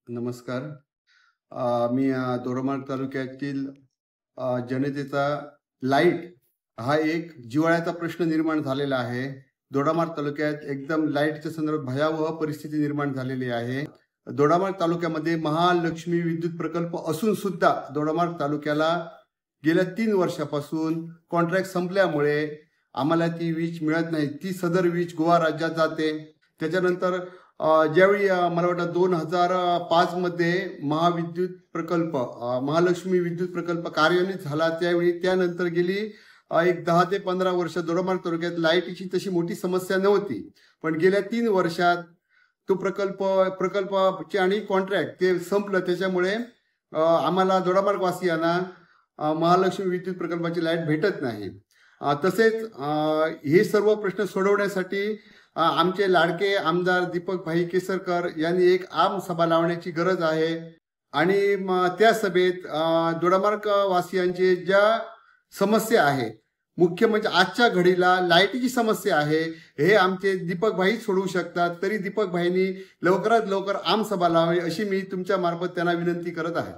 नमस्कार. मी दोडामार्ग तालुक्यातील जनतेचा लाईट हा एक जिव्हाळ्याचा प्रश्न निर्माण झालेला आहे. दोडामार्ग तालुक्यात एकदम लाईटच्या संदर्भात भयावह परिस्थिती निर्माण झालेली आहे. दोडामार्ग तालुक्यामध्ये महालक्ष्मी विद्युत प्रकल्प असून सुद्धा दोडामार्ग तालुक्याला गेल्या 3 वर्षापासून कॉन्ट्रॅक्ट संपल्यामुळे आम्हाला ती वीज मिळत नाही. ती सदर वीज गोवा राज्यात जाते. त्याच्यानंतर ज्यावेळी मला वाटतं 2005 मध्ये महाविद्युत प्रकल्प महालक्ष्मी विद्युत प्रकल्प कार्यान्वित झाला, त्यावेळी त्यानंतर गेली एक 10 ते 15 वर्ष दोडामार्ग तालुक्यात लाईटीची तशी मोठी समस्या नव्हती. पण गेल्या 3 वर्षात तो प्रकल्पाचे आणि कॉन्ट्रॅक्ट ते संपलं. त्याच्यामुळे आम्हाला दोडामार्ग वासियांना महालक्ष्मी विद्युत प्रकल्पाची लाईट भेटत नाही. तसेच हे सर्व प्रश्न सोडवण्यासाठी आमचे लाडके आमदार दीपक भाई केसरकर यांनी एक आम सभा लावण्याची गरज आहे आणि त्या सभेत दोडामार्ग वासियांचे ज्या समस्या आहेत, मुख्य म्हणजे आजच्या घडीला लाईटीची समस्या आहे, हे आमचे दीपक भाई सोडवू शकतात. तरी दीपक भाईंनी लवकरात लवकर आम सभा लावावी अशी मी तुमच्या मार्फत त्यांना विनंती करत आहे.